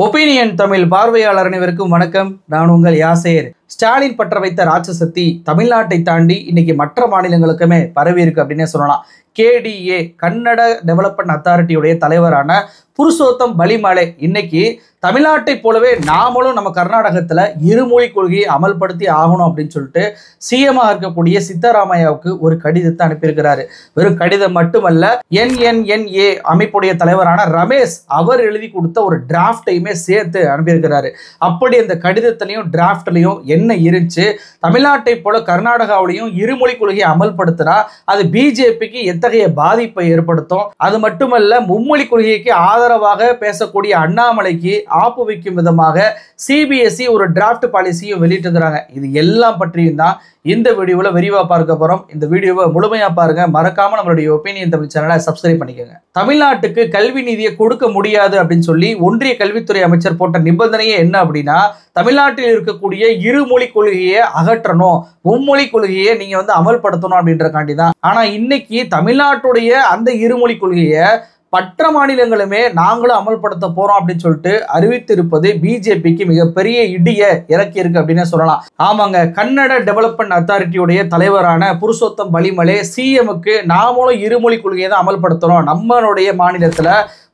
Opinion Tamil பார்வையாளர் அனைவருக்கும் வணக்கம். நான் உங்கள் யாசேர். ஸ்டாலின் பற்ற வைத்த ராட்சசக்தி தமிழ்நாட்டை தாண்டி இன்னைக்கு மற்ற மாநிலங்களுக்குமே பரவி இருக்கு அப்படின்னே சொல்லலாம். KDA கன்னட டெவலப்மெண்ட் அத்தாரிட்டியுடைய தலைவரான புருஷோத்தம் பலிமலை இன்னைக்கு தமிழ்நாட்டை போலவே நாமளும் நம்ம கர்நாடகத்துல இருமொழி கொள்கையை அமல்படுத்தி ஆகணும் அப்படின்னு சொல்லிட்டு சிஎம்ஆ இருக்கக்கூடிய சித்தராமையாவுக்கு ஒரு கடிதத்தை அனுப்பியிருக்கிறாரு. வெறும் கடிதம் மட்டுமல்ல, NNNA அமைப்புடைய தலைவரான ரமேஷ் அவர் எழுதி கொடுத்த ஒரு டிராஃப்டையுமே சேர்த்து அனுப்பியிருக்கிறாரு. அப்படி அந்த கடிதத்திலையும் டிராஃப்ட்லையும் என்ன இருந்துச்சு, தமிழ்நாட்டை போல கர்நாடகாவிலையும் இருமொழி கொள்கையை அமல்படுத்தினா அது பிஜேபிக்கு எத்தகைய பாதிப்பை ஏற்படுத்தும், அது மட்டுமல்ல மும்மொழி கொள்கைக்கு ஆதரவாக பேசக்கூடிய அண்ணாமலைக்கு ஆப்பு வைக்கும் விதமாக CBSE ஒரு டிராஃப்ட் பாலிசியும் வெளியிட்டிருக்கிறாங்க. இது எல்லாம் பற்றியும் தான் இந்த வீடியோவில் விரிவாக பார்க்க போகிறோம். இந்த வீடியோவை முழுமையாக பாருங்க. மறக்காம நம்மளுடைய ஒப்பீனியன் தமிழ் சேனலை சப்ஸ்கிரைப் பண்ணிக்கோங்க. தமிழ்நாட்டுக்கு கல்வி நிதியை கொடுக்க முடியாது அப்படின்னு சொல்லி ஒன்றிய கல்வித்துறை அமைச்சர் போட்ட நிபந்தனையே என்ன அப்படின்னா, தமிழ்நாட்டில் இருக்கக்கூடிய இருமொழி கொள்கையை அகற்றணும், மும்மொழி கொள்கையை நீங்க அமல்படுத்தணும் அப்படின்றக்காண்டி தான். ஆனா இன்னைக்கு தமிழ்நாட்டுடைய அந்த இருமொழி கொள்கையை மற்ற மாநிலங்களுமே நாங்களும் அமல்படுத்த போறோம் அப்படின்னு சொல்லிட்டு அறிவித்திருப்பது பிஜேபிக்கு மிகப்பெரிய இடியை இறக்கி இருக்கு அப்படின்னு சொல்லலாம். ஆமாங்க, கன்னட டெவலப்மெண்ட் அத்தாரிட்டியுடைய தலைவரான புருஷோத்தம் பலிமலை சிஎம்க்கு நாமளும் இருமொழி கொள்கையை தான் அமல்படுத்தணும், நம்மளுடைய மாநிலத்துல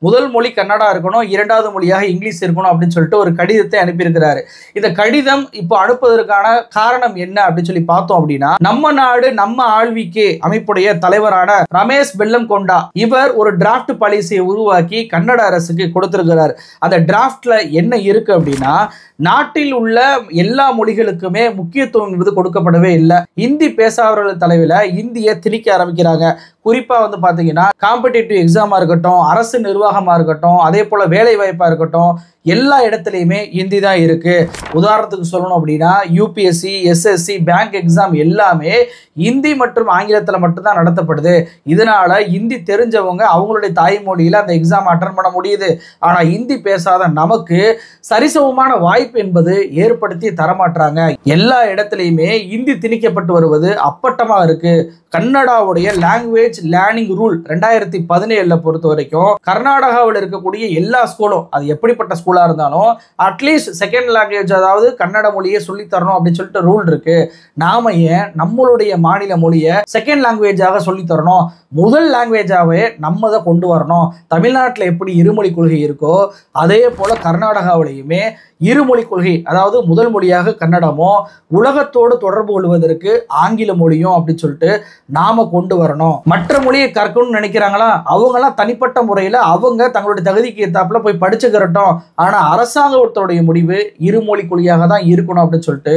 முதல் மொழி கன்னடா இருக்கணும், இரண்டாவது மொழியாக இங்கிலீஷ் இருக்கணும் அப்படின்னு சொல்லிட்டு ஒரு கடிதத்தை அனுப்பியிருக்கிறாரு. இந்த கடிதம் இப்போ அனுப்புவதற்கான காரணம் என்ன அப்படின்னு சொல்லி பார்த்தோம் அப்படின்னா, நம்ம நாடு நம்ம ஆழ்விக்கே அமைப்புடைய தலைவரான ரமேஷ் பெல்லம்கொண்டா இவர் ஒரு டிராஃப்ட் பாலிசியை உருவாக்கி கன்னட அரசுக்கு கொடுத்திருக்கிறார். அந்த டிராஃப்ட்ல என்ன இருக்கு அப்படின்னா, நாட்டில் உள்ள எல்லா மொழிகளுக்குமே முக்கியத்துவம் என்பது கொடுக்கப்படவே இல்லை. இந்தி பேசாதவர்கள் தலைவில இந்தியை திணிக்க ஆரம்பிக்கிறாங்க. குறிப்பா பாத்தீங்கன்னா காம்படிட்டிவ் எக்ஸாமா இருக்கட்டும், அரசு நிர்வாகமா இருக்கட்டும், அதே போல வேலை வாய்ப்பா இருக்கட்டும், எல்லா இடத்துலையுமே ஹிந்தி தான் இருக்கு. உதாரணத்துக்கு சொல்லணும் அப்படின்னா UPSC, SSC, பேங்க் எக்ஸாம் எல்லாமே ஹிந்தி மற்றும் ஆங்கிலத்தில் மட்டும்தான் நடத்தப்படுது. இதனால ஹிந்தி தெரிஞ்சவங்க அவங்களுடைய தாய்மொழியில அந்த எக்ஸாம் அட்டன் பண்ண முடியுது. ஆனா ஹிந்தி பேசாத நமக்கு சரிசமமான வாய்ப்பு என்பது ஏற்படுத்தி தரமாட்டாங்க. எல்லா இடத்துலையுமே ஹிந்தி திணிக்கப்பட்டு வருவது அப்பட்டமா இருக்கு. கன்னடாவுடைய லாங்குவேஜ் லேர்னிங் ரூல் 2017 பொறுத்த வரைக்கும் கர்நாடகாவில் இருக்கக்கூடிய எல்லா ஸ்கூலும், அது எப்படிப்பட்ட ஸ்கூலா இருந்தாலும் அட்லீஸ்ட் செகண்ட் லாங்குவேஜ், அதாவது கன்னட மொழியை சொல்லி தரணும் அப்படின்னு சொல்லிட்டு ரூல் இருக்கு. நாம ஏன் நம்மளுடைய மாநில மொழியை செகண்ட் லாங்குவேஜாக சொல்லி தரணும், முதல் லாங்குவேஜாவே நம்ம தான் கொண்டு வரணும். தமிழ்நாட்டில் எப்படி இருமொழி கொள்கை இருக்கோ அதே போல கர்நாடகாவிலையுமே இருமொழி கொள்கை, அதாவது முதல் மொழியாக கன்னடமோ, உலகத்தோடு தொடர்பு கொள்வதற்கு ஆங்கில மொழியும் அப்படின்னு சொல்லிட்டு நாம கொண்டு வரணும். மற்ற மொழியை கற்கணும்னு நினைக்கிறாங்களா, அவங்கெல்லாம் தனிப்பட்ட முறையில் அவங்க தங்களுடைய தகுதிக்கு ஏற்றாப்புல போய் படிச்சுக்கிறட்டும். ஆனா அரசாங்கத்துடைய முடிவு இருமொழி கொள்கையாக தான் இருக்கணும் அப்படின்னு சொல்லிட்டு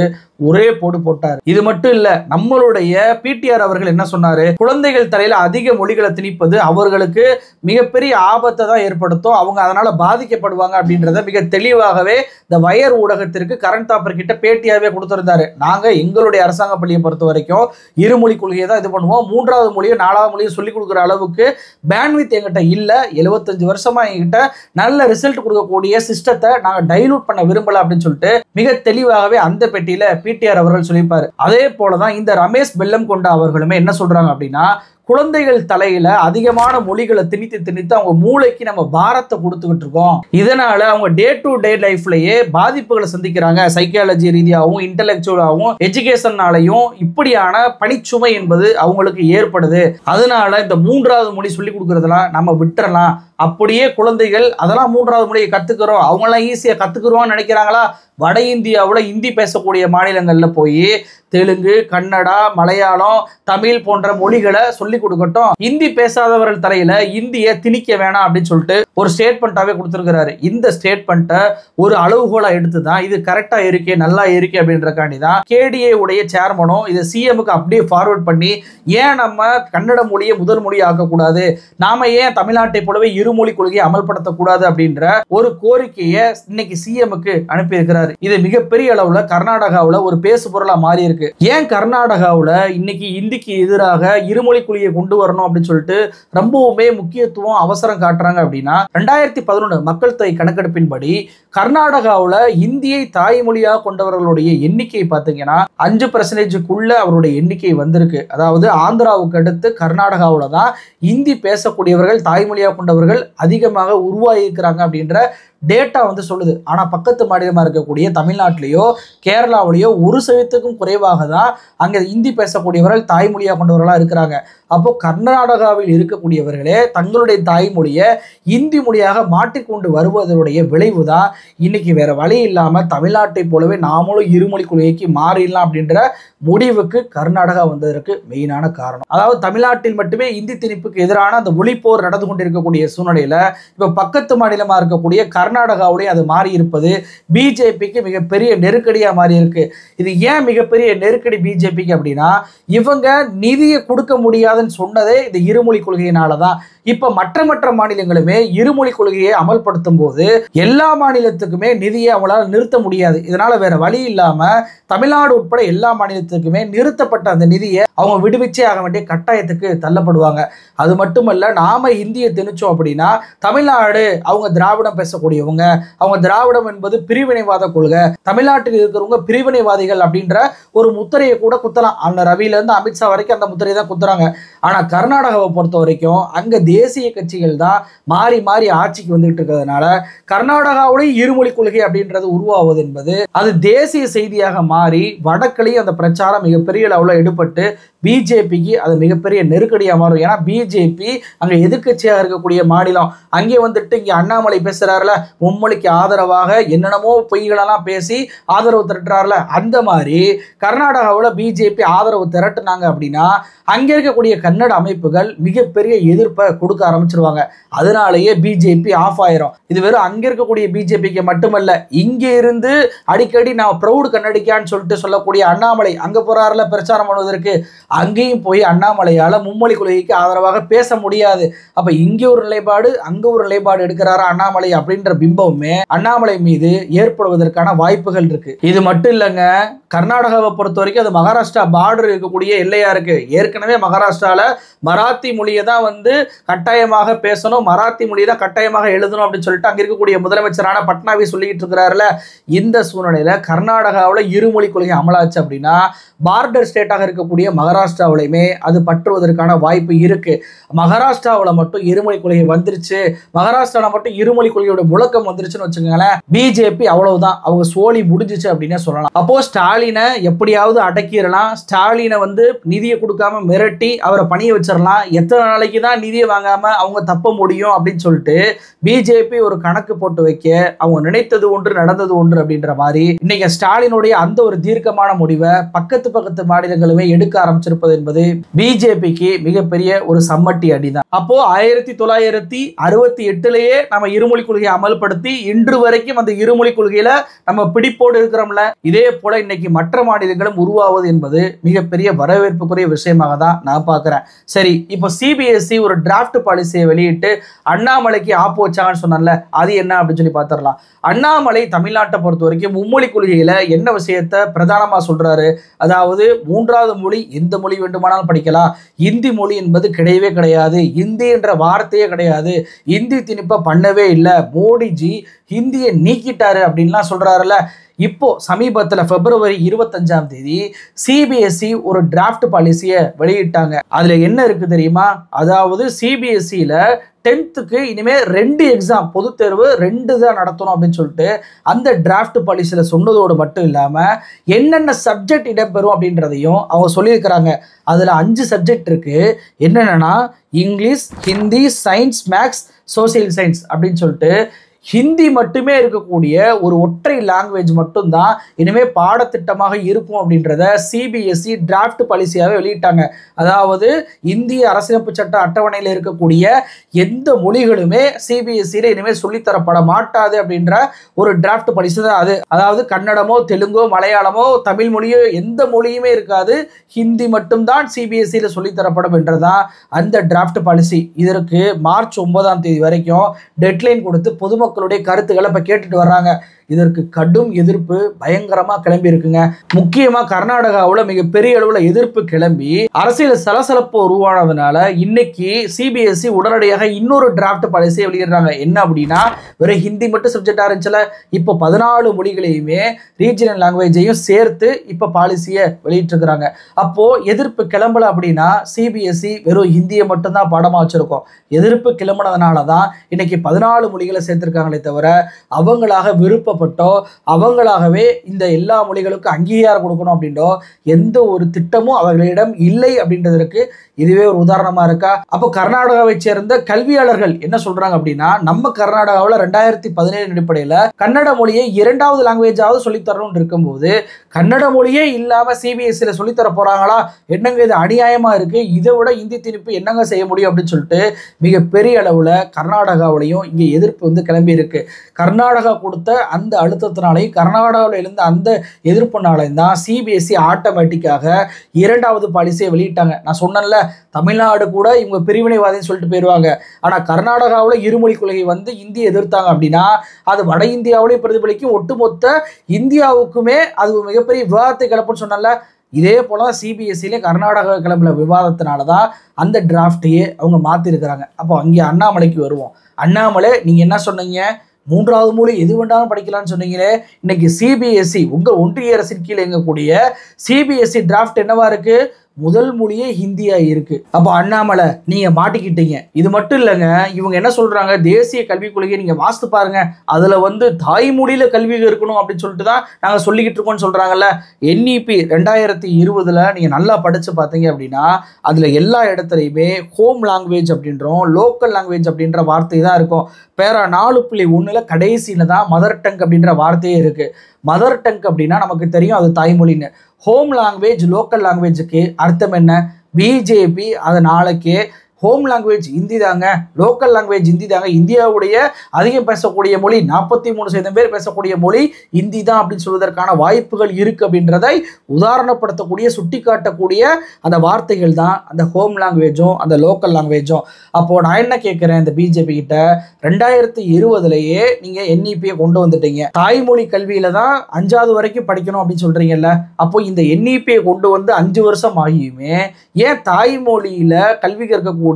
ஒரே போடு போட்டார். இது மட்டும் இல்ல, நம்மளுடைய PTR அவர்கள் என்ன சொன்னாரு, குழந்தைகள் தலையில அதிக மொழிகளை திணிப்பது அவர்களுக்கு மிகப்பெரிய ஆபத்தை தான் ஏற்படுத்தும், அவங்க அதனால பாதிக்கப்படுவாங்க அப்படின்றத மிக தெளிவாகவே இந்த வயர் ஊடகத்திற்கு கரண்ட் தாப்பர் கிட்ட பேட்டியாவே கொடுத்திருந்தாரு. நாங்க எங்களுடைய அரசாங்க பள்ளியை பொறுத்த வரைக்கும் இருமொழி கொள்கையை தான் இது பண்ணுவோம், மூன்றாவது மொழியோ நாலாவது மொழியோ சொல்லிக் கொடுக்குற அளவுக்கு பேண்ட்வித் எங்கிட்ட இல்ல, 75 வருஷமா எங்கிட்ட நல்ல ரிசல்ட் கொடுக்கக்கூடிய சிஸ்டத்தை நாங்க டைலூட் பண்ண விரும்பல அப்படின்னு சொல்லிட்டு மிக தெளிவாகவே அந்த பெட்டியில PTR அவர்கள் சொல்லியிருப்பாரு. அதே போலதான் இந்த ரமேஷ் பெல்லம்கொண்டா அவர்களுமே என்ன சொல்றாங்க அப்படின்னா, குழந்தைகள் தலையில அதிகமான மொழிகளை திணித்து அவங்க மூளைக்கு நம்ம பாரத்தை கொடுத்துக்கிட்டு இருக்கோம். இதனால அவங்க டே டு டே லைஃப்லயே பாதிப்புகளை சந்திக்கிறாங்க. சைக்காலஜி ரீதியாகவும் இன்டெலெக்சுவலாகவும் எஜுகேஷனாலையும் இப்படியான பணிச்சுமை என்பது அவங்களுக்கு ஏற்படுது. அதனால இந்த மூன்றாவது மொழி சொல்லி கொடுக்கறதெல்லாம் நம்ம விட்டுறலாம். அப்படியே குழந்தைகள் அதெல்லாம் மூன்றாவது மொழியை கத்துக்கிறோம், அவங்களாம் ஈஸியா கத்துக்கிறோம்னு நினைக்கிறாங்களா, வட இந்தியாவில் ஹிந்தி பேசக்கூடிய மாநிலங்கள்ல போய் தெலுங்கு, கன்னடா, மலையாளம், தமிழ் போன்ற மொழிகளை சொல்லி கொடுக்கட்டும். ஹிந்தி பேசாதவர்கள் தலையில இந்தியை திணிக்க வேணாம் அப்படின்னு சொல்லிட்டு ஒரு ஸ்டேட்மெண்டாவே கொடுத்திருக்கிறாரு. இந்த ஸ்டேட்மெண்ட்டை ஒரு அளவுகோலா எடுத்துதான் இது கரெக்டா இருக்கே, நல்லா இருக்கே அப்படின்றக்காண்டி தான் KDA உடைய சேர்மனும் இதை சிஎம்க்கு அப்படியே ஃபார்வர்ட் பண்ணி, ஏன் நம்ம கன்னட மொழியை முதல் மொழி ஆக்கக்கூடாது, நாம ஏன் தமிழ்நாட்டை போலவே இருமொழி கொள்கையை அமல்படுத்தக்கூடாது அப்படின்ற ஒரு கோரிக்கையை இன்னைக்கு சிஎம்க்கு அனுப்பியிருக்கிறார். இது மிகப்பெரிய அளவுல கர்நாடகாவில் ஒரு பேசு பொருளா மாறி இருக்கு. ஏன் கர்நாடகாவில் இன்னைக்கு இந்திக்கு எதிராக இருமொழி கொள்கையை கொண்டு வரணும் அப்படின்னு சொல்லிட்டு ரொம்பவுமே முக்கியத்துவம் அவசரம் காட்டுறாங்க அப்படின்னா, 2011 மக்கள் தொகை கணக்கெடுப்பின்படி கர்நாடகாவில் இந்தியை தாய்மொழியாக கொண்டவர்களுடைய எண்ணிக்கை பார்த்தீங்கன்னா 5% அவருடைய எண்ணிக்கை வந்திருக்கு. அதாவது ஆந்திராவுக்கு அடுத்து கர்நாடகாவில் தான் இந்தி பேசக்கூடியவர்கள் தாய்மொழியாக கொண்டவர்கள் அதிகமாக உருவாகி இருக்கிறாங்க அப்படின்ற டேட்டா வந்து சொல்லுது. ஆனால் பக்கத்து மாநிலமாக இருக்கக்கூடிய தமிழ்நாட்டிலேயோ கேரளாவிலேயோ 1% குறைவாக தான் அங்கே ஹிந்தி பேசக்கூடியவர்கள் தாய்மொழியாக கொண்டவர்களாக இருக்கிறாங்க. அப்போ கர்நாடகாவில் இருக்கக்கூடியவர்களே தங்களுடைய தாய்மொழியை இந்தி மொழியாக மாற்றிக்கொண்டு வருவதனுடைய விளைவு தான் இன்னைக்கு வேற வழி இல்லாமல் தமிழ்நாட்டை போலவே நாமளும் இருமொழி கொள்கைக்கு மாறிடலாம் அப்படின்ற முடிவுக்கு கர்நாடகா வந்ததற்கு மெயினான காரணம். அதாவது தமிழ்நாட்டில் மட்டுமே இந்தி திணிப்புக்கு எதிரான அந்த ஒளிப்போர் நடந்து கொண்டிருக்கக்கூடிய சூழ்நிலையில இப்ப பக்கத்து மாநிலமா இருக்கக்கூடிய கர்நாடகாவிலேயே அது மாறி இருப்பது பிஜேபிக்கு மிகப்பெரிய நெருக்கடியா மாறி இருக்கு. இது ஏன் மிகப்பெரிய நெருக்கடி பிஜேபிக்கு அப்படின்னா, இவங்க நிதியை கொடுக்க முடியாதுன்னு சொன்னதே இந்த இருமொழி கொள்கையினாலதான். இப்ப மற்ற மாநிலங்களுமே இருமொழி கொள்கையை அமல்படுத்தும் போது எல்லா மாநிலத்துக்குமே நிதியை அவங்களால நிறுத்த முடியாது. இதனால வேற வழி இல்லாம தமிழ்நாடு உட்பட எல்லா மாநிலத்துக்குமே நிறுத்தப்பட்ட அந்த நிதியை அவங்க விடுவிச்சே ஆக வேண்டிய கட்டாயத்துக்கு தள்ளப்படுவாங்க. அது மட்டுமல்ல, நாம இந்தியை திணிச்சோம் அப்படின்னா தமிழ்நாடு அவங்க திராவிடம் பேசக்கூடியவங்க, அவங்க திராவிடம் என்பது பிரிவினைவாத கொள்கை, தமிழ்நாட்டில் இருக்கிறவங்க பிரிவினைவாதிகள் அப்படின்ற ஒரு முத்திரையை கூட குத்தலாம். அண்ணன் ரவில இருந்து அமித்ஷா வரைக்கும் அந்த முத்திரையை தான் குத்துறாங்க. ஆனா கர்நாடகாவை பொறுத்த வரைக்கும் அங்க தேசிய கட்சிகள் தான் மாறி மாறி ஆட்சிக்கு வந்துகிட்டு இருக்கிறதுனால கர்நாடகாவுடைய இருமொழி கொள்கை அப்படின்றது உருவாவது என்பது அது தேசிய செய்தியாக மாறி வடக்கிலேயே அந்த பிரச்சாரம் மிகப்பெரிய அளவில் எடுபட்டு பிஜேபிக்கு அது மிகப்பெரிய நெருக்கடியாக மாறும். ஏன்னா பிஜேபி அங்கே எதிர்கட்சியாக இருக்கக்கூடிய மாநிலம், அங்கே வந்துட்டு இங்கே அண்ணாமலை பேசுறாருல மும்மொழிக்கு ஆதரவாக என்னென்னமோ பொய்களெல்லாம் பேசி ஆதரவு திரட்டுறாருல, அந்த மாதிரி கர்நாடகாவில் பிஜேபி ஆதரவு திரட்டுனாங்க அப்படின்னா அங்கே இருக்கக்கூடிய கன்னட அமைப்புகள் மிகப்பெரிய எதிர்ப்பை கொடுக்க ஆரம்பிச்சிருவாங்க. அதனாலேயே பிஜேபி ஆஃப் ஆயிரும். இது வெறும் அங்கே இருக்கக்கூடிய பிஜேபிக்கு மட்டுமல்ல, இங்கே இருந்து அடிக்கடி நான் ப்ரௌடு கன்னடிக்கான்னு சொல்லிட்டு சொல்லக்கூடிய அண்ணாமலை அங்கே போறாருல பிரச்சாரம் பண்ணுவதற்கு, அங்கேயும் போய் அண்ணாமலையால மும்மொழி கொள்கைக்கு ஆதரவாக பேச முடியாது. அப்ப இங்கே ஒரு நிலைப்பாடு அங்க ஒரு நிலைப்பாடு எடுக்கிறாரா அண்ணாமலை அப்படின்ற பிம்பமே அண்ணாமலை மீது ஏற்படுவதற்கான வாய்ப்புகள் இருக்கு. இது மட்டும் இல்லைங்க, கர்நாடகாவை பொறுத்த வரைக்கும் அது மகாராஷ்டிரா பார்டர் இருக்கக்கூடிய எல்லையா இருக்கு. ஏற்கனவே மகாராஷ்டிரால மராத்தி மொழியை தான் வந்து கட்டாயமாக பேசணும், மராத்தி மொழியை தான் கட்டாயமாக எழுதணும் அப்படின்னு சொல்லிட்டு அங்க இருக்கக்கூடிய முதலமைச்சரான பட்னாவிஸ் சொல்லிட்டு இருக்கிறாருல. இந்த சூழ்நிலையில கர்நாடகாவில் இருமொழி கொள்கை அமலாச்சு அப்படின்னா பார்டர் ஸ்டேட்டாக இருக்கக்கூடிய மகாராஷ்டிராவிலையுமே அது பற்றுவதற்கான வாய்ப்பு இருக்கு. மகாராஷ்டிராவில் மட்டும் இருமொழி கொள்கை வந்துருச்சு, மகாராஷ்டிராவில் மட்டும் இருமொழி கொள்கையோட முழக்கம் வந்துருச்சுன்னு வச்சுக்கோங்களேன், பிஜேபி அவ்வளவுதான், அவங்க சோழி முடிஞ்சிச்சு அப்படின்னே சொல்லலாம். அப்போ ஸ்டாலினை எப்படியாவது அடக்கிடலாம், ஸ்டாலினை வந்து நிதியை கொடுக்காம மிரட்டி அவரை பணிய வச்சிடலாம், எத்தனை நாளைக்கு தான் நிதியை வாங்காம அவங்க தப்ப முடியும் அப்படின்னு சொல்லிட்டு பிஜேபி ஒரு கணக்கு போட்டு வைக்க அவங்க நினைத்தது ஒன்று நடந்தது ஒன்று அப்படின்ற மாதிரி இன்னைக்கு ஸ்டாலினுடைய அந்த ஒரு தீர்க்கமான முடிவை பக்கத்து மாநிலங்களுமே எடுக்க ஆரம்பிச்சிருப்பது என்பது பிஜேபிக்கு மிகப்பெரிய ஒரு சம்மட்டி அடிதான். அப்போ 1968 நம்ம இருமொழி கொள்கையை அமல்படுத்தி இன்று வரைக்கும் அந்த இருமொழி கொள்கையில நம்ம பிடிப்போடு இருக்கிறோம்ல, இதே போல இன்னைக்கு மற்ற மாநிலங்களும் உருவாவது என்பது மிகப்பெரிய வரவேற்புக்குரிய விஷயமாக தான் நான் பார்க்கிறேன். சரி, இப்போ சிபிஎஸ்இ ஒரு டிராஃப்ட் பாலிசியை வெளியிட்டு அண்ணாமலைக்கு ஆப்பு வச்சாங்கன்னு சொன்னால, அது என்ன அப்படின்னு சொல்லி பார்த்துடலாம். அண்ணாமலை தமிழ்நாட்டை பொறுத்த வரைக்கும் மும்மொழி கொள்கையில என்ன விஷயத்தை பிரதானமா சொல்றாரு, அதாவது மூன்றாவது மொழி எந்த மொழி வேண்டுமானாலும் படிக்கலாம், இந்தி மொழி என்பது கிடையவே கிடையாது, இந்தி என்ற வார்த்தையே கிடையாது, இந்தி திணிப்பை பண்ணவே இல்லை, மோடிஜி ஹிந்தியை நீக்கிட்டாரு அப்படின்லாம் சொல்றாருல. இப்போ சமீபத்தில் February 25 சிபிஎஸ்இ ஒரு டிராஃப்ட் பாலிசியை வெளியிட்டாங்க. அதுல என்ன இருக்கு தெரியுமா, அதாவது சிபிஎஸ்இல 10th இனிமே 2 எக்ஸாம் பொது தேர்வு 2 தான் நடத்தணும் அப்படின்னு சொல்லிட்டு அந்த டிராஃப்ட் பாலிசியில சொன்னதோடு மட்டும் இல்லாம என்னென்ன சப்ஜெக்ட் இடம்பெறும் அப்படின்றதையும் அவங்க சொல்லியிருக்கிறாங்க. அதுல 5 சப்ஜெக்ட் இருக்கு. என்னென்னா English, Hindi, science, maths, social science அப்படின்னு சொல்லிட்டு ஹிந்தி மட்டுமே இருக்கக்கூடிய ஒரு ஒற்றை லாங்குவேஜ் மட்டும்தான் இனிமே பாடத்திட்டமாக இருக்கும் அப்படின்றத சிபிஎஸ்இ டிராஃப்ட் பாலிசியாவே வெளியிட்டாங்க. அதாவது இந்திய அரசியலமைப்பு சட்ட அட்டவணையில் இருக்கக்கூடிய எந்த மொழிகளுமே சிபிஎஸ்இல இனிமேல் சொல்லித்தரப்பட மாட்டாது அப்படின்ற ஒரு டிராஃப்ட் பாலிசி தான் அது. அதாவது கன்னடமோ தெலுங்கோ மலையாளமோ தமிழ் மொழியோ எந்த மொழியுமே இருக்காது, ஹிந்தி மட்டும்தான் சிபிஎஸ்இல சொல்லித்தரப்படும் என்றதான் அந்த டிராஃப்ட் பாலிசி. இதற்கு March 9 வரைக்கும் டெட்லைன் கொடுத்து பொதுமக்களுடைய கருத்துக்களை இப்ப கேட்டுட்டு வர்றாங்க. இதற்கு கடும் எதிர்ப்பு பயங்கரமா கிளம்பி இருக்குங்க. முக்கியமா கர்நாடகாவில் மிகப்பெரிய அளவுல எதிர்ப்பு கிளம்பி அரசியல் சலசலப்பு உருவானதுனால இன்னைக்கு சிபிஎஸ்இ உடனடியாக இன்னொரு டிராஃப்ட் பாலிசியை வெளியிடுறாங்க. என்ன அப்படின்னா, வெறும் ஹிந்தி மட்டும் சப்ஜெக்டா இருந்துச்சுல, இப்போ 14 மொழிகளையுமே ரீஜனல் லாங்குவேஜையும் சேர்த்து இப்போ பாலிசியை வெளியிட்டிருக்கிறாங்க. அப்போ எதிர்ப்பு கிளம்பல அப்படின்னா சிபிஎஸ்இ வெறும் ஹிந்தியை மட்டும்தான் பாடமா வச்சிருக்கோம். எதிர்ப்பு கிளம்பினதுனால தான் இன்னைக்கு 14 மொழிகளை சேர்த்திருக்காங்களே தவிர அவங்களாக விருப்பப்பட்டோ அவங்களாகவே இந்த எல்லா மொழிகளுக்கும் அங்கீகாரம் கொடுக்கணும் அப்படின்றோ எந்த ஒரு திட்டமும் அவர்களிடம் இல்லை அப்படின்றதற்கு இதுவே ஒரு உதாரணமா இருக்கா? அப்போ கர்நாடகாவை சேர்ந்த கல்வியாளர்கள் என்ன சொல்றாங்க அப்படின்னா, நம்ம கர்நாடகாவில் 2017 அடிப்படையில் கன்னட மொழியை 2வது லாங்குவேஜாவது சொல்லித்தரணும்னு இருக்கும்போது கன்னட மொழியே இல்லாம சிபிஎஸ்சியில் சொல்லித்தர போறாங்களா? என்னங்க இது அநியாயமா இருக்கு, இதை விட இந்தி திணிப்பு என்னங்க செய்ய முடியும் அப்படின்னு சொல்லிட்டு மிகப்பெரிய அளவுல கர்நாடகாவிலையும் இங்கே எதிர்ப்பு கிளம்பி இருக்கு. கர்நாடகா கொடுத்த அந்த அழுத்தத்தினாலையும் கர்நாடகாவில் இருந்த அந்த எதிர்ப்புனாலையும் தான் சிபிஎஸ்இ ஆட்டோமேட்டிக்காக 2வது பாலிசியை வெளியிட்டாங்க. நான் சொன்னேன்ல, தமிழ்நாடு கூட இவங்க பிரிவினைவாதின்னு சொல்லிட்டு போயிடுவாங்க. ஆனா கர்நாடகாவில் இருமொழி கொள்கை இந்தியை எதிர்த்தாங்க அப்படின்னா அது வட இந்தியாவிலையும் பிரதிபலிக்கும், ஒட்டுமொத்த இந்தியாவுக்குமே அது மிகப்பெரிய விவாதத்தை கிளப்புன்னு சொன்னல. இதே போல சிபிஎஸ்சியிலே கர்நாடகா கிளம்புல விவாதத்தினால தான் அந்த டிராஃப்டையே அவங்க மாற்றிருக்கிறாங்க. அப்போ அங்கே அண்ணாமலைக்கு வருவோம். அண்ணாமலை நீங்கள் என்ன சொன்னீங்க, 3வது மொழி எது வேண்டாலும் படிக்கலாம்னு சொன்னீங்களே. இன்னைக்கு சிபிஎஸ்இ உங்கள் ஒன்றிய அரசின் கீழே இயங்கக்கூடிய சிபிஎஸ்இ டிராஃப்ட் என்னவா இருக்கு? முதல் மொழியே ஹிந்தியா இருக்கு. அப்போ அண்ணாமலை நீங்க மாட்டிக்கிட்டீங்க. இது மட்டும் இல்லைங்க, இவங்க என்ன சொல்றாங்க, தேசிய கல்விக் கொள்கையை நீங்க வாசித்து பாருங்க, அதுல தாய்மொழியில கல்வி இருக்கணும் அப்படின்னு சொல்லிட்டு தான் நாங்க சொல்லிக்கிட்டு இருக்கோம்னு சொல்றாங்கல்ல. NEP 2020 நீங்க நல்லா படிச்சு பார்த்தீங்க அப்படின்னா அதுல எல்லா இடத்துலையுமே ஹோம் லாங்குவேஜ் அப்படின்றோம், லோக்கல் லாங்குவேஜ் அப்படின்ற வார்த்தை தான் இருக்கும். பேரா 4.1 கடைசியில தான் மதர் டங் அப்படின்ற வார்த்தையே இருக்கு. மதர் டங் அப்படின்னா நமக்கு தெரியும் அது தாய்மொழின்னு. ஹோம் லாங்குவேஜ் லோக்கல் லாங்குவேஜுக்கு அர்த்தம் என்ன? பிஜேபி அதை நாளைக்கு ஹோம் லாங்குவேஜ் ஹிந்தி தாங்க, லோக்கல் லாங்குவேஜ் ஹிந்தி தாங்க, இந்தியாவுடைய அதிகம் பேசக்கூடிய மொழி 43% பேர் பேசக்கூடிய மொழி ஹிந்தி தான் அப்படின்னு சொல்வதற்கான வாய்ப்புகள் இருக்கு அப்படின்றதை உதாரணப்படுத்தக்கூடிய சுட்டி காட்டக்கூடிய அந்த வார்த்தைகள் தான் அந்த ஹோம் லாங்குவேஜும் அந்த லோக்கல் லாங்குவேஜும். அப்போ நான் என்ன கேட்கிறேன், இந்த பிஜேபி கிட்ட 2020 நீங்க NEP கொண்டு வந்துட்டீங்க, தாய்மொழி கல்வியில தான் 5வது வரைக்கும் படிக்கணும் அப்படின்னு சொல்றீங்கல்ல. அப்போ இந்த NEP கொண்டு வந்து 5 வருஷம் ஆகியுமே ஏன் தாய்மொழியில கல்வி கற்கக்கூடிய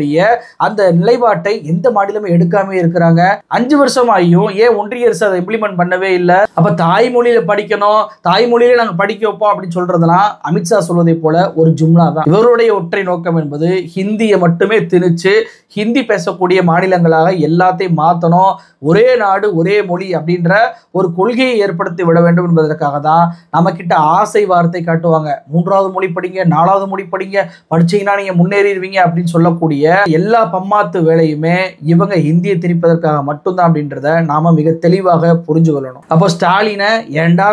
அந்த நிலைப்பாட்டை எந்த மாநிலமும் எடுக்காம இருக்கிறாங்க? 5 வருஷம் ஆகியும் ஏன் ஒன்றிய அரசு அதை இம்ப்ளிமெண்ட் பண்ணவே இல்லை? அப்ப தாய்மொழியில படிக்கணும், தாய்மொழியில நாங்க படிக்க வைப்போம் அப்படின்னு சொல்றதெல்லாம் அமித்ஷா சொல்வதை போல ஒரு ஜும்லா தான். இவருடைய ஒற்றை நோக்கம் என்பது ஹிந்தியை மட்டுமே திணிச்சு ஹிந்தி பேசக்கூடிய மாநிலங்களாக எல்லாத்தையும் மாற்றணும், ஒரே நாடு ஒரே மொழி அப்படின்ற ஒரு கொள்கையை ஏற்படுத்தி விட வேண்டும் என்பதற்காக தான் நம்ம கிட்ட ஆசை வார்த்தை காட்டுவாங்க. 3வது மொழி படிங்க, 4வது மொழி படிங்க, படிச்சீங்கன்னா நீங்க முன்னேறிடுவீங்க அப்படின்னு சொல்லக்கூடிய எல்லா பம்மாத்து வேலையுமே இவங்க ஹிந்தியை திணிப்பதற்காக மட்டும்தான் அப்படின்றத நாம மிக தெளிவாக புரிஞ்சு கொள்ளணும். அப்போ ஸ்டாலினை ஏண்டா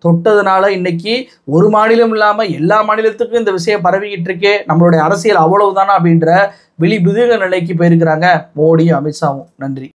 தொட்டதுனால இன்னைக்கு ஒரு மாநிலம் இல்லாம எல்லா மாநிலத்துக்கும் இந்த விஷயம் பரவிக்கிட்டு இருக்கே, நம்மளுடைய அரசியல் அவ்வளவுதானா அப்படின்ற விழிபுதுக நிலைக்கு போயிருக்கிறாங்க மோடி அமித்ஷாவும். நன்றி.